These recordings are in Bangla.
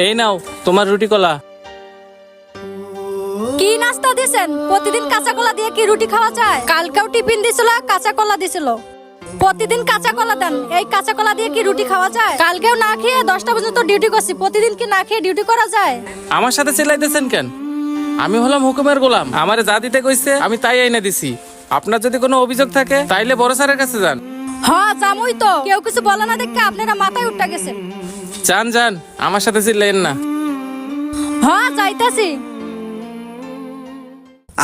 এই নাও তোমার রুটি কলা। কি নাস্তা দিছেন? প্রতিদিন কাঁচা কলা দিয়ে কি রুটি খাওয়া যায়? কালকেও টিফিন দিছিল, কাঁচা কলা দিছিল। প্রতিদিন কাঁচা কলা দেন, এই কাঁচা কলা দিয়ে কি রুটি খাওয়া যায়? কালকেও না খেয়ে 10টা পর্যন্ত ডিউটি করছি, প্রতিদিন কি না খেয়ে ডিউটি করা যায়? আমার সাথে চিল্লাইতেছেন কেন? আমি হলাম হুকুমের গোলাম, আমারে যা দিতে কইছে আমি তাই এনে দিছি। আপনার যদি কোনো অভিযোগ থাকে তাইলে বড় স্যারের কাছে যান। হ্যাঁ জামুই তো, কেউ কিছু বলে না দেখে আপনারা মাথায় উঠা গেছেন। যান যান, আমার সাথে চিল্লাইন না। হ্যাঁ যাইতাছি।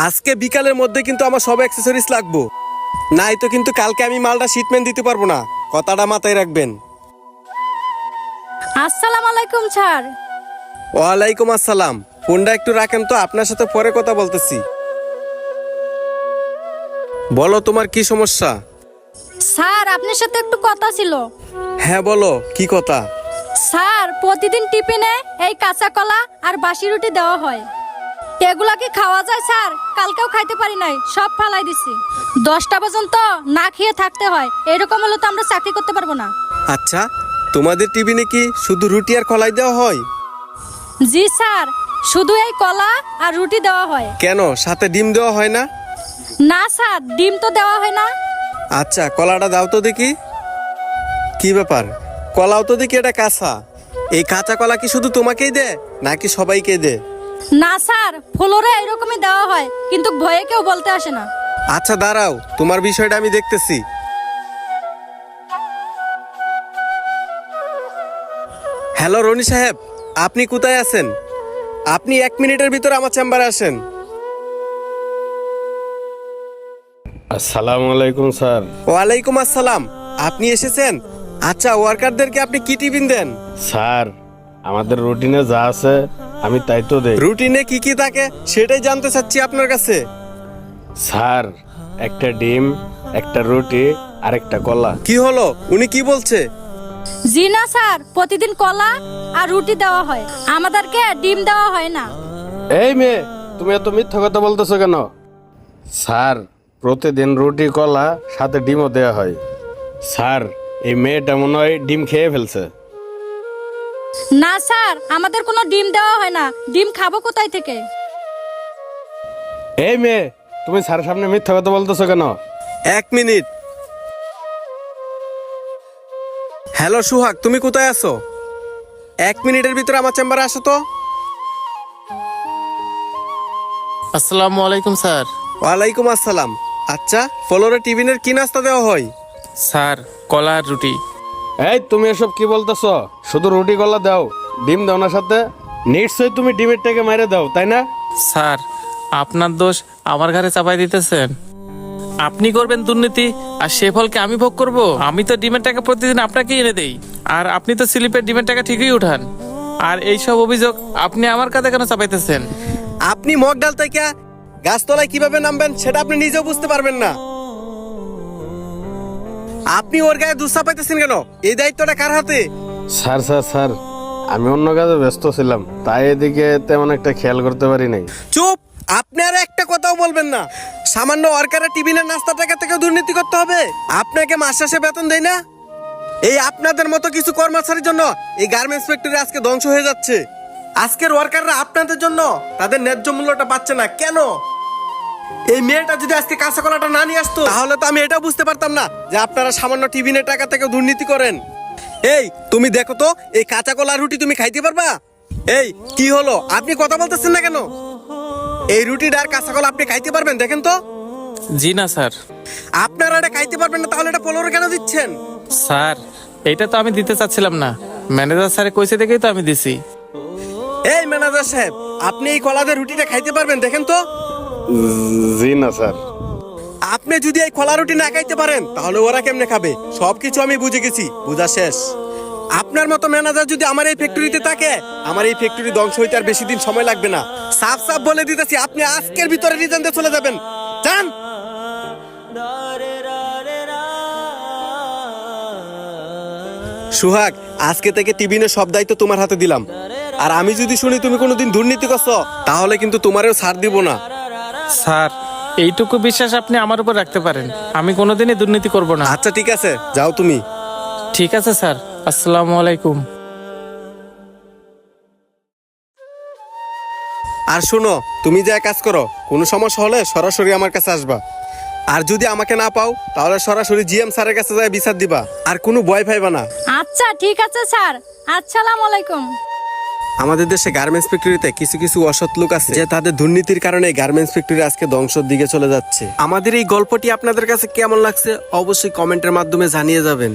আজকে বিকালের মধ্যে কিন্তু আমার সব অ্যাক্সেসরিজ লাগবো, নাই তো কিন্তু কালকে আমি মালটা শিটমেন্ট দিতে পারবো না, কথাটা মাথায় রাখবেন। আসসালামু আলাইকুম স্যার। ওয়ালাইকুম আসসালাম। ফোনটা একটু রাখেন তো, আপনার সাথে পরে কথা বলতেছি। বলো তোমার কি সমস্যা? স্যার আপনার সাথে একটু কথা ছিল। হ্যাঁ বলো, কি কথা? স্যার প্রতিদিন টিফিনে এই কাঁচা কলা আর বাসি রুটি দেওয়া হয়, এগুলা কি খাওয়া যায় স্যার? কালকেও খাইতে পারি নাই, সব ফালাই দিছি। 10টা পর্যন্ত না খেয়ে থাকতে হয়, এরকম হলে তো আমরা চাকরি করতে পারবো না। আচ্ছা, তোমাদের টিফিনে কি শুধু রুটি আর কলাই দেওয়া হয়? জি স্যার, শুধু এই কলা আর রুটি দেওয়া হয়। কেন, সাথে ডিম দেওয়া হয় না? না স্যার, ডিম তো দেওয়া হয় না। আচ্ছা, কলাটা দাও তো দেখি। কি ব্যাপার, কলাও তো দেখি এটা কাঁচা। এই কাঁচা কলা কি শুধু তোমাকেই দে নাকি সবাইকে দে? না স্যার, ফ্লোরে এরকমই দেওয়া হয়, কিন্তু ভয়ে কেউ বলতে আসে না। আচ্ছা দাঁড়াও, তোমার বিষয়টা আমি দেখতেছি। হ্যালো রনি সাহেব, আপনি কোথায় আছেন? আপনি 1 মিনিটের ভিতরে আমার চেম্বারে আসেন। আসসালামু আলাইকুম স্যার। ওয়ালাইকুম আসসালাম, আপনি এসেছেন? আচ্ছা, ওয়ার্কারদেরকে আপনি কি টিফিন দেন? স্যার, আমাদের রুটিনে যা আছে আমি তাই তো দেই। রুটিনে কি কি থাকে সেটাই জানতে চাচ্ছি আপনার কাছে। স্যার, একটা ডিম, একটা রুটি আর একটা কলা। কি হলো, উনি কি বলছে? জি না স্যার, প্রতিদিন কলা আর রুটি দেওয়া হয়, আমাদেরকে ডিম দেওয়া হয় না। এই মেয়ে, তুমি এত মিথ্যা কথা বলতেছো কেন? স্যার, প্রতিদিন রুটি কলা সাথে ডিমও দেওয়া হয়। স্যার, এই মেয়েটা মনে হয় ডিম খেয়ে ফেলছে। না স্যার, আমাদের কোনো ডিম দেওয়া হয় না, ডিম খাবো কোথায় থেকে? এই মেয়ে, তুমি স্যারের সামনে মিথ্যা কথা বলতেছো কেন? 1 মিনিট। হ্যালো সুহাগ, তুমি কোথায় আছো? 1 মিনিটের ভিতরে আমার চেম্বারে আসো তো। আসসালামু আলাইকুম স্যার। ওয়ালাইকুম আসসালাম। আচ্ছা, ফ্লোরে টিফিনের কি নাস্তা দেওয়া হয়? স্যার, কলা আর রুটি। এই তুমি এসব কি বলতেছো? শুধু রুটি কলা দাও, ডিম দাও না সাথে? নিশ্চয়ই তুমি ডিমের টাকে মেরে দাও, তাই না? স্যার, আপনার দোষ আমার ঘরে চাপাই দিতেছেন। আপনি করবেন দুর্নীতি আর সে ফলকে আমি ভোগ করব? আমি তো ডিমের টাকা প্রতিদিন আপনাকে এনে দেই, আর আপনি তো স্লিপের ডিমের টাকা ঠিকই উঠান। আর এই সব অভিযোগ আপনি আমার কাছে কেন চাপাইতেছেন? আপনি মগ ডাল থেকে গাছতলায় কিভাবে নামবেন সেটা আপনি নিজেও বুঝতে পারবেন না। আপনি ওর গায়ে দুধ চাপাইতেছেন কেন? এই দায়িত্বটা কার হাতে? স্যার স্যার স্যার, আমি অন্য কাজে ব্যস্ত ছিলাম, তাই এদিকে তেমন একটা খেয়াল করতে পারি নাই। চুপ! আপনি আর একটা কথাও বলবেন না। সামান্য ওয়ার্কারের টিফিনের নাস্তা টাকা থেকে দুর্নীতি করতে হবে? আপনাকে মাস শেষে বেতন দেয় না? এই আপনাদের মতো কিছু কর্মচারীর জন্য এই গার্মেন্টস ফ্যাক্টরি আজকে ধ্বংস হয়ে যাচ্ছে। আজকের ওয়ার্কাররা আপনাদের জন্য তাদের ন্যায্য মূল্যটা পাচ্ছে না কেন? এই মেয়েটা যদি আজকে কাঁচা কলাটা না নিয়ে আসতো তাহলে তো আমি এটা বুঝতে পারতাম না যে আপনারা সামান্য টিফিনের টাকা থেকে দুর্নীতি করেন। এই তুমি দেখো তো, এই কাঁচা কলা রুটি তুমি খাইতে পারবা? এই কি হলো, আপনি কথা বলতেছেন না কেন? এই রুটিটা আর কাঁচা কলা আপনি খাইতে পারবেন? দেখেন তো। জি না স্যার। আপনারা এটা খাইতে পারবেন না, তাহলে এটা ফ্লোরে কেন দিচ্ছেন? স্যার, এটা তো আমি দিতে চাচ্ছিলাম না, ম্যানেজার স্যারে কইছে দেখেই তো আমি দিছি। এই ম্যানেজার সাহেব, আপনি এই কলাদের রুটিটা খাইতে পারবেন? দেখেন তো। জি না স্যার। আপনি যদি এই কলা রুটি না খাইতে পারেন তাহলে ওরা কেমনে খাবে? সবকিছু আমি বুঝে গেছি, বুঝা শেষ। আপনার মতো ম্যানেজার যদি আমার এই ফ্যাক্টরিতে থাকে, আমার এই ফ্যাক্টরি ধ্বংস হইতে আর বেশি দিন সময় লাগবে না। সাফ সাফ বলে দিতেছি, আপনি আজকের ভিতরে রিজাইন দিয়ে চলে যাবেন। যান। সুহাগ, আজকে থেকে টিফিনের সব দায়িত্ব তোমার হাতে দিলাম। আর আমি যদি শুনি তুমি কোনোদিন দুর্নীতি করছো তাহলে কিন্তু তোমারও ছাড় দিব না। স্যার, এইটুকু বিশ্বাস আপনি আমার উপর রাখতে পারেন, আমি কোনোদিনই দুর্নীতি করব না। আচ্ছা ঠিক আছে, যাও তুমি। ঠিক আছে স্যার, আসসালামু আলাইকুম। আর শুনো, তুমি যে কাজ করো, কোনো সমস্যা হলে সরাসরি আমার কাছে আসবা। আর যদি আমাকে না পাও তাহলে সরাসরি জিএম স্যারের কাছে যায় বিচার দিবা, আর কোনো ভয় পাইবা না। আচ্ছা ঠিক আছে স্যার, আসসালামু আলাইকুম। আমাদের দেশে গার্মেন্টস ফ্যাক্টরিতে কিছু কিছু অসৎ লোক আছে যে তাদের দুর্নীতির কারণে গার্মেন্টস ফ্যাক্টরি আজকে ধ্বংসের দিকে চলে যাচ্ছে। আমাদের এই গল্পটি আপনাদের কাছে কেমন লাগছে অবশ্যই কমেন্টের মাধ্যমে জানিয়ে যাবেন।